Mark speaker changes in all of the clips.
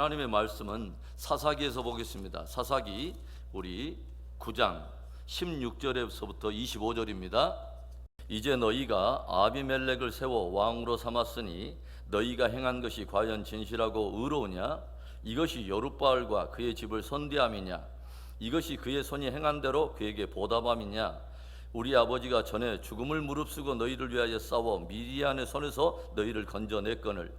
Speaker 1: 하나님의 말씀은 사사기에서 보겠습니다. 사사기 우리 9장 16절에서부터 25절입니다. 이제 너희가 아비멜렉을 세워 왕으로 삼았으니 너희가 행한 것이 과연 진실하고 의로우냐? 이것이 여룻바알과 그의 집을 선대함이냐? 이것이 그의 손이 행한 대로 그에게 보답함이냐? 우리 아버지가 전에 죽음을 무릅쓰고 너희를 위하여 싸워 미디안의 손에서 너희를 건져냈거늘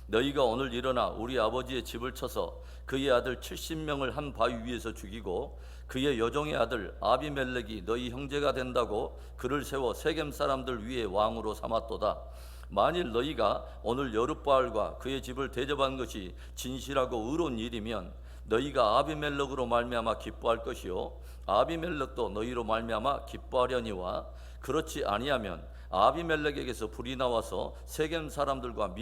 Speaker 1: 너희가 오늘 일어나 우리 아버지의 집을 쳐서 그의 아들 70명을 한 바위 위에서 죽이고 그의 여종의 아들 아비멜렉이 너희 형제가 된다고 그를 세워 세겜 사람들 위에 왕으로 삼았도다. 만일 너희가 오늘 여룻바알과 그의 집을 대접한 것이 진실하고 의로운 일이면 너희가 아비멜렉으로 말미암아 기뻐할 것이요 아비멜렉도 너희로 말미암아 기뻐하려니와 그렇지 아니하면 아비멜렉에게서 불이 나와서 세겜 사람들과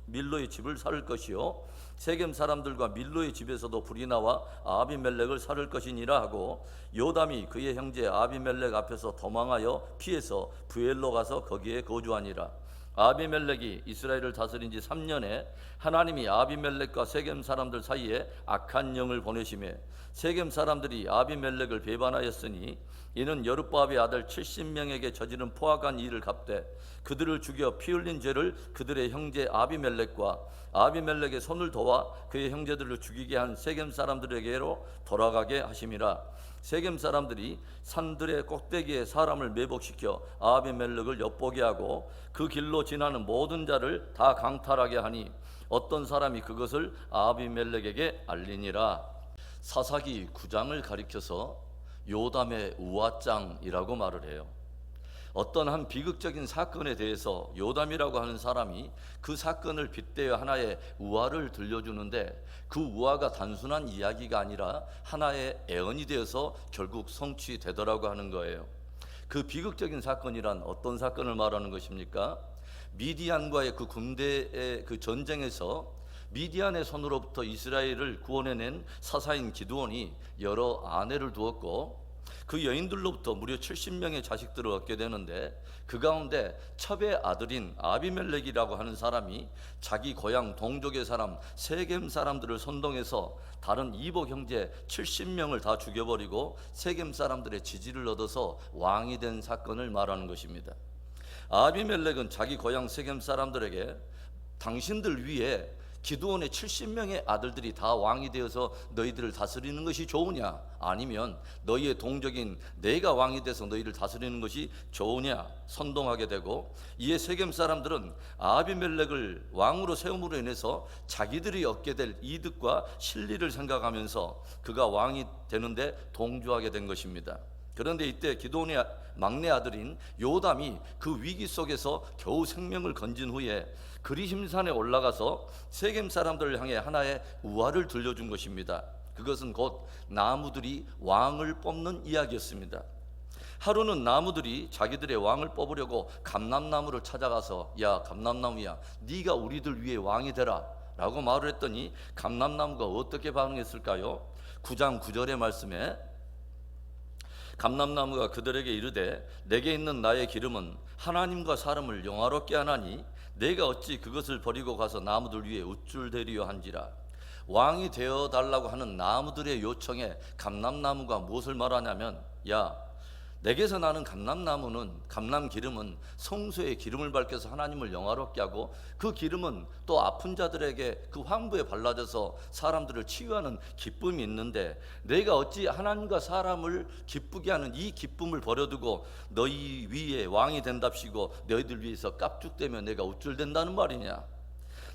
Speaker 1: 밀로의 집을 살을 것이요 세겜 사람들과 밀로의 집에서도 불이 나와 아비멜렉을 살을 것이니라 하고 요담이 그의 형제 아비멜렉 앞에서 도망하여 피해서 부엘로 가서 거기에 거주하니라. 아비멜렉이 이스라엘을 다스린 지 3년에 하나님이 아비멜렉과 세겜 사람들 사이에 악한 영을 보내시매 세겜 사람들이 아비멜렉을 배반하였으니 이는 여룻바알의 아들 70명에게 저지른 포악한 일을 갚되 그들을 죽여 피 흘린 죄를 그들의 형제 아비멜렉과 아비멜렉의 손을 도와 그의 형제들을 죽이게 한 세겜 사람들에게로 돌아가게 하심이라. 세겜 사람들이 산들의 꼭대기에 사람을 매복시켜 아비멜렉을 엿보게 하고 그 길로 지나는 모든 자를 다 강탈하게 하니 어떤 사람이 그것을 아비멜렉에게 알리니라. 사사기 9장을 가리켜서 요담의 우화장이라고 말을 해요. 어떤 한 비극적인 사건에 대해서 요담이라고 하는 사람이 그 사건을 빗대어 하나의 우화를 들려주는데 그 우화가 단순한 이야기가 아니라 하나의 애언이 되어서 결국 성취되더라고 하는 거예요. 그 비극적인 사건이란 어떤 사건을 말하는 것입니까? 미디안과의 그 군대의 그 전쟁에서 미디안의 손으로부터 이스라엘을 구원해낸 사사인 기드온이 여러 아내를 두었고 그 여인들로부터 무려 70명의 자식들을 얻게 되는데 그 가운데 첩의 아들인 아비멜렉이라고 하는 사람이 자기 고향 동족의 사람 세겜 사람들을 선동해서 다른 이복 형제 70명을 다 죽여버리고 세겜 사람들의 지지를 얻어서 왕이 된 사건을 말하는 것입니다. 아비멜렉은 자기 고향 세겜 사람들에게 당신들 위에 기드온의 70명의 아들들이 다 왕이 되어서 너희들을 다스리는 것이 좋으냐 아니면 너희의 동족인 내가 왕이 돼서 너희를 다스리는 것이 좋으냐 선동하게 되고 이에 세겜 사람들은 아비멜렉을 왕으로 세움으로 인해서 자기들이 얻게 될 이득과 실리를 생각하면서 그가 왕이 되는데 동조하게 된 것입니다. 그런데 이때 기드온의 막내 아들인 요담이 그 위기 속에서 겨우 생명을 건진 후에 그리심산에 올라가서 세겜 사람들을 향해 하나의 우화를 들려준 것입니다. 그것은 곧 나무들이 왕을 뽑는 이야기였습니다. 하루는 나무들이 자기들의 왕을 뽑으려고 감람나무를 찾아가서 야 감람나무야 네가 우리들 위에 왕이 되라 라고 말을 했더니 감람나무가 어떻게 반응했을까요? 9장 9절의 말씀에 감람나무가 그들에게 이르되 내게 있는 나의 기름은 하나님과 사람을 영화롭게 하나니 내가 어찌 그것을 버리고 가서 나무들 위에 우쭐대리려 한지라. 왕이 되어달라고 하는 나무들의 요청에 감람나무가 무엇을 말하냐면 야 내게서 나는 감람 기름은 성소에 기름을 밝혀서 하나님을 영화롭게 하고 그 기름은 또 아픈 자들에게 그 환부에 발라져서 사람들을 치유하는 기쁨이 있는데 내가 어찌 하나님과 사람을 기쁘게 하는 이 기쁨을 버려두고 너희 위에 왕이 된답시고 너희들 위해서 깝죽대며 내가 우쭐댄다는 말이냐.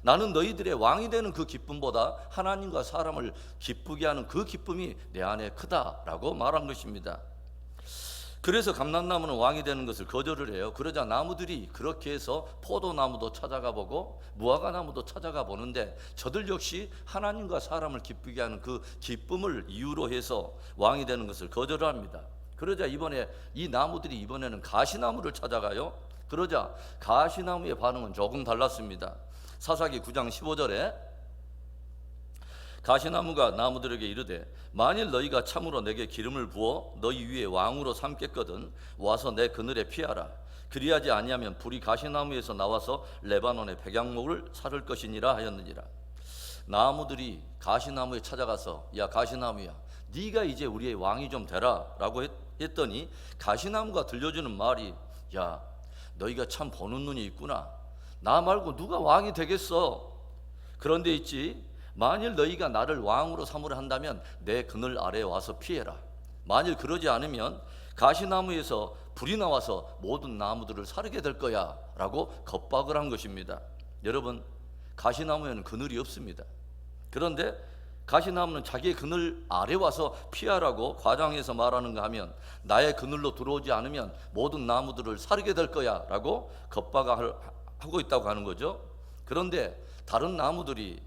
Speaker 1: 나는 너희들의 왕이 되는 그 기쁨보다 하나님과 사람을 기쁘게 하는 그 기쁨이 내 안에 크다라고 말한 것입니다. 그래서 감람나무는 왕이 되는 것을 거절을 해요. 그러자 나무들이 그렇게 해서 포도나무도 찾아가 보고 무화과나무도 찾아가 보는데 저들 역시 하나님과 사람을 기쁘게 하는 그 기쁨을 이유로 해서 왕이 되는 것을 거절합니다. 그러자 이번에 이 나무들이 이번에는 가시나무를 찾아가요. 그러자 가시나무의 반응은 조금 달랐습니다. 사사기 9장 15절에 가시나무가 나무들에게 이르되 만일 너희가 참으로 내게 기름을 부어 너희 위에 왕으로 삼겠거든 와서 내 그늘에 피하라. 그리하지 아니하면 불이 가시나무에서 나와서 레바논의 백향목을 살을 것이니라 하였느니라. 나무들이 가시나무에 찾아가서 야 가시나무야, 네가 이제 우리의 왕이 좀 되라 라고 했더니 가시나무가 들려주는 말이 야 너희가 참 보는 눈이 있구나. 나 말고 누가 왕이 되겠어. 그런데 있지, 만일 너희가 나를 왕으로 삼으려 한다면 내 그늘 아래에 와서 피해라. 만일 그러지 않으면 가시나무에서 불이 나와서 모든 나무들을 사르게 될 거야 라고 겁박을 한 것입니다. 여러분, 가시나무에는 그늘이 없습니다. 그런데 가시나무는 자기의 그늘 아래 와서 피하라고 과장해서 말하는가 하면 나의 그늘로 들어오지 않으면 모든 나무들을 사르게 될 거야 라고 겁박하고 있다고 하는 거죠. 그런데 다른 나무들이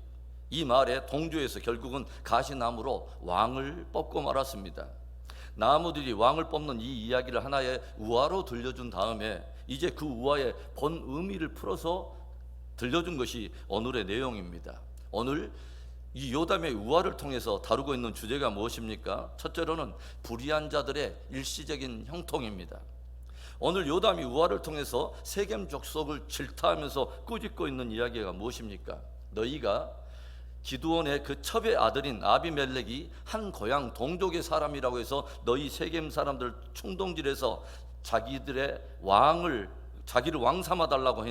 Speaker 1: 이 말에 동조해서 결국은 가시나무로 왕을 뽑고 말았습니다. 나무들이 왕을 뽑는 이 이야기를 하나의 우화로 들려준 다음에 이제 그 우화의 본 의미를 풀어서 들려준 것이 오늘의 내용입니다. 오늘 이 요담의 우화를 통해서 다루고 있는 주제가 무엇입니까? 첫째로는 불의한 자들의 일시적인 형통입니다. 오늘 요담이 우화를 통해서 세겜 족속을 질타하면서 꾸짖고 있는 이야기가 무엇입니까? 너희가 기드온의 그 첩의 아들인 아비멜렉이 한 고향 동족의 사람이라고 해서 너희 세겜 사람들 충동질해서 자기들의 자기를 왕 삼아 달라고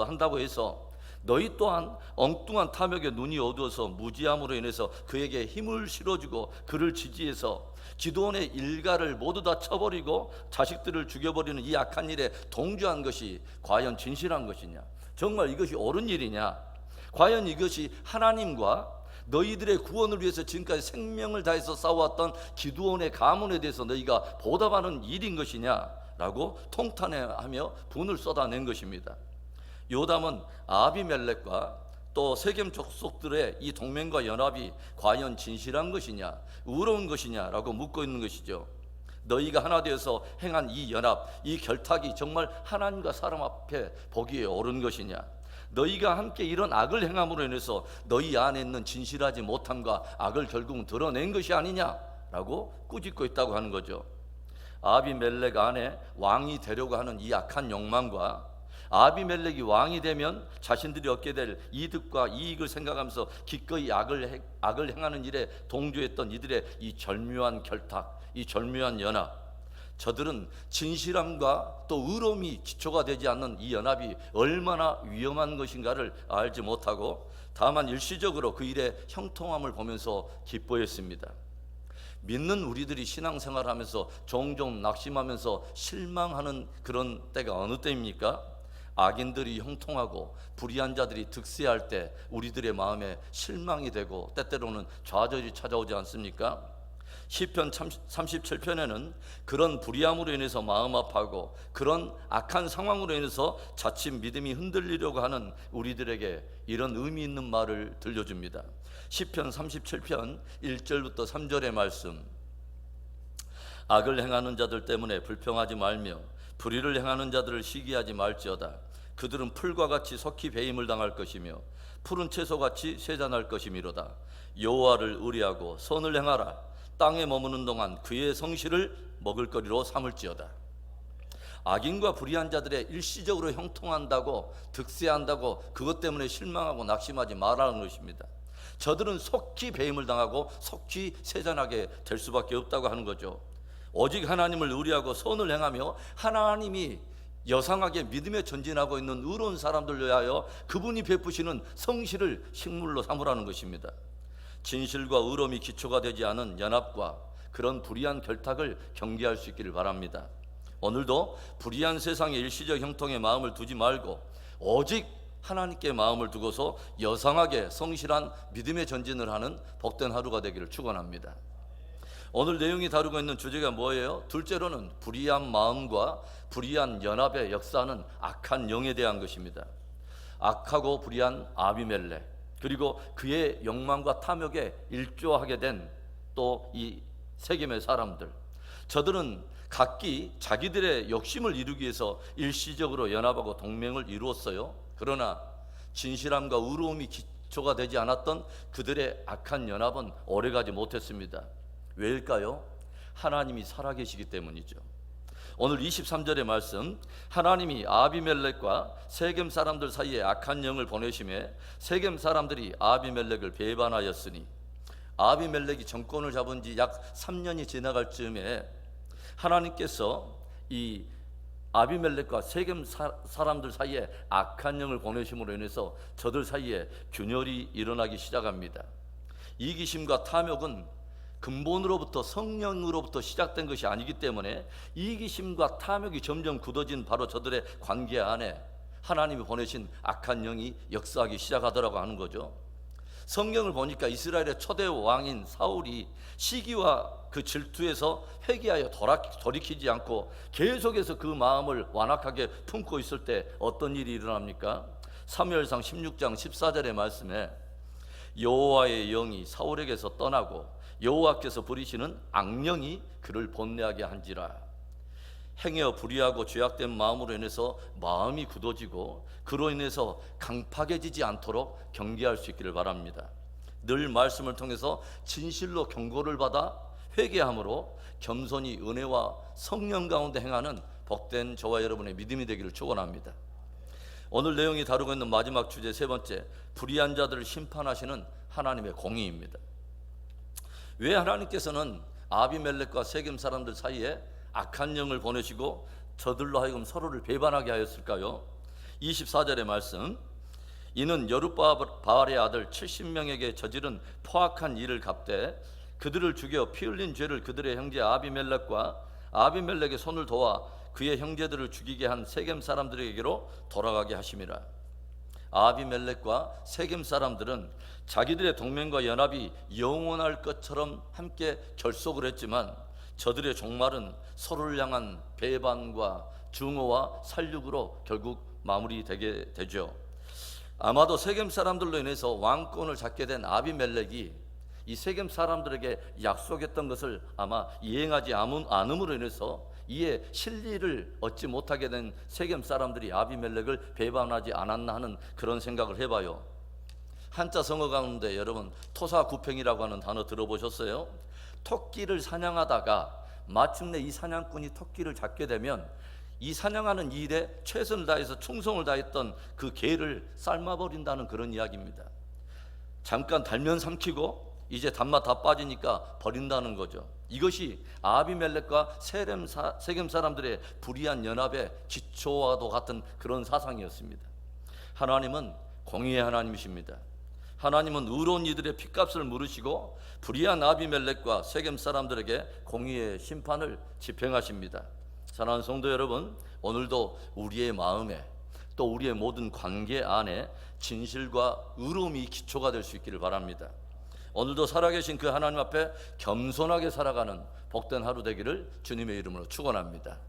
Speaker 1: 한다고 해서 너희 또한 엉뚱한 탐욕에 눈이 어두워서 무지함으로 인해서 그에게 힘을 실어주고 그를 지지해서 기드온의 일가를 모두 다 쳐버리고 자식들을 죽여버리는 이 악한 일에 동조한 것이 과연 진실한 것이냐? 정말 이것이 옳은 일이냐? 과연 이것이 하나님과 너희들의 구원을 위해서 지금까지 생명을 다해서 싸워왔던 기드온의 가문에 대해서 너희가 보답하는 일인 것이냐? 라고 통탄해하며 분을 쏟아낸 것입니다. 요담은 아비멜렉과 또 세겜 족속들의 이 동맹과 연합이 과연 진실한 것이냐, 의로운 것이냐라고 묻고 있는 것이죠. 너희가 하나 되어서 행한 이 연합, 이 결탁이 정말 하나님과 사람 앞에 보기에 옳은 것이냐? 너희가 함께 이런 악을 행함으로 인해서 너희 안에 있는 진실하지 못함과 악을 결국은 드러낸 것이 아니냐라고 꾸짖고 있다고 하는 거죠. 아비멜렉 안에 왕이 되려고 하는 이 악한 욕망과 아비멜렉이 왕이 되면 자신들이 얻게 될 이득과 이익을 생각하면서 기꺼이 악을 행하는 일에 동조했던 이들의 이 절묘한 결탁, 이 절묘한 연합, 저들은 진실함과 또 의로움이 기초가 되지 않는 이 연합이 얼마나 위험한 것인가를 알지 못하고 다만 일시적으로 그 일의 형통함을 보면서 기뻐했습니다. 믿는 우리들이 신앙생활하면서 종종 낙심하면서 실망하는 그런 때가 어느 때입니까? 악인들이 형통하고 불의한 자들이 득세할 때 우리들의 마음에 실망이 되고 때때로는 좌절이 찾아오지 않습니까? 시편 37편에는 그런 불의함으로 인해서 마음 아파하고 그런 악한 상황으로 인해서 자칫 믿음이 흔들리려고 하는 우리들에게 이런 의미 있는 말을 들려줍니다. 시편 37편 1절부터 3절의 말씀. 악을 행하는 자들 때문에 불평하지 말며 불의를 행하는 자들을 시기하지 말지어다. 그들은 풀과 같이 속히 배임을 당할 것이며 푸른 채소같이 쇠잔할 것이미로다. 여호와를 의뢰하고 선을 행하라. 땅에 머무는 동안 그의 성실을 먹을거리로 삼을지어다. 악인과 불의한 자들의 일시적으로 형통한다고 득세한다고 그것 때문에 실망하고 낙심하지 말라는 것입니다. 저들은 속히 배임을 당하고 속히 세잔하게 될 수밖에 없다고 하는 거죠. 오직 하나님을 의뢰하고 선을 행하며 하나님이 여상하게 믿음에 전진하고 있는 의로운 사람들을 위하여 그분이 베푸시는 성실을 식물로 삼으라는 것입니다. 진실과 의로움이 기초가 되지 않은 연합과 그런 불의한 결탁을 경계할 수 있기를 바랍니다. 오늘도 불의한 세상의 일시적 형통에 마음을 두지 말고 오직 하나님께 마음을 두고서 여상하게 성실한 믿음의 전진을 하는 복된 하루가 되기를 축원합니다. 오늘 내용이 다루고 있는 주제가 뭐예요? 둘째로는 불의한 마음과 불의한 연합의 역사는 악한 영에 대한 것입니다. 악하고 불의한 아비멜렉, 그리고 그의 욕망과 탐욕에 일조하게 된 또 이 세겜의 사람들, 저들은 각기 자기들의 욕심을 이루기 위해서 일시적으로 연합하고 동맹을 이루었어요. 그러나 진실함과 의로움이 기초가 되지 않았던 그들의 악한 연합은 오래가지 못했습니다. 왜일까요? 하나님이 살아계시기 때문이죠. 오늘 23절의 말씀, 하나님이 아비멜렉과 세겜 사람들 사이에 악한 영을 보내심에 세겜 사람들이 아비멜렉을 배반하였으니, 아비멜렉이 정권을 잡은 지 약 3년이 지나갈 즈음에 하나님께서 이 아비멜렉과 세겜 사람들 사이에 악한 영을 보내심으로 인해서 저들 사이에 균열이 일어나기 시작합니다. 이기심과 탐욕은 근본으로부터 성령으로부터 시작된 것이 아니기 때문에 이기심과 탐욕이 점점 굳어진 바로 저들의 관계 안에 하나님이 보내신 악한 영이 역사하기 시작하더라고 하는 거죠. 성경을 보니까 이스라엘의 초대 왕인 사울이 시기와 그 질투에서 회개하여 돌이키지 않고 계속해서 그 마음을 완악하게 품고 있을 때 어떤 일이 일어납니까? 사무엘상 16장 14절의 말씀에 여호와의 영이 사울에게서 떠나고 여호와께서 부리시는 악령이 그를 번뇌하게 한지라. 행여 불의하고 죄악된 마음으로 인해서 마음이 굳어지고 그로 인해서 강팍해지지 않도록 경계할 수 있기를 바랍니다. 늘 말씀을 통해서 진실로 경고를 받아 회개함으로 겸손히 은혜와 성령 가운데 행하는 복된 저와 여러분의 믿음이 되기를 축원합니다. 오늘 내용이 다루고 있는 마지막 주제 세 번째, 불의한 자들을 심판하시는 하나님의 공의입니다. 왜 하나님께서는 아비멜렉과 세겜 사람들 사이에 악한 영을 보내시고 저들로 하여금 서로를 배반하게 하였을까요? 24절의 말씀, 이는 여룻바알의 아들 70명에게 저지른 포악한 일을 갚되 그들을 죽여 피 흘린 죄를 그들의 형제 아비멜렉과 아비멜렉의 손을 도와 그의 형제들을 죽이게 한 세겜 사람들에게로 돌아가게 하심이라. 아비멜렉과 세겜 사람들은 자기들의 동맹과 연합이 영원할 것처럼 함께 결속을 했지만 저들의 종말은 서로를 향한 배반과 증오와 살육으로 결국 마무리되게 되죠. 아마도 세겜 사람들로 인해서 왕권을 잡게 된 아비멜렉이 이 세겜 사람들에게 약속했던 것을 아마 이행하지 않음으로 인해서 이에 실리를 얻지 못하게 된 세겜 사람들이 아비멜렉을 배반하지 않았나 하는 그런 생각을 해봐요. 한자 성어 가운데 여러분 토사구팽이라고 하는 단어 들어보셨어요? 토끼를 사냥하다가 마침내 이 사냥꾼이 토끼를 잡게 되면 이 사냥하는 일에 최선을 다해서 충성을 다했던 그 개를 삶아버린다는 그런 이야기입니다. 잠깐 달면 삼키고 이제 단맛 다 빠지니까 버린다는 거죠. 이것이 아비멜렉과 세겜 사람들의 불의한 연합의 기초와도 같은 그런 사상이었습니다. 하나님은 공의의 하나님이십니다. 하나님은 의로운 이들의 핏값을 물으시고 불의한 아비멜렉과 세겜 사람들에게 공의의 심판을 집행하십니다. 사랑하는 성도 여러분, 오늘도 우리의 마음에 또 우리의 모든 관계 안에 진실과 의로움이 기초가 될 수 있기를 바랍니다. 오늘도 살아계신 그 하나님 앞에 겸손하게 살아가는 복된 하루 되기를 주님의 이름으로 축원합니다.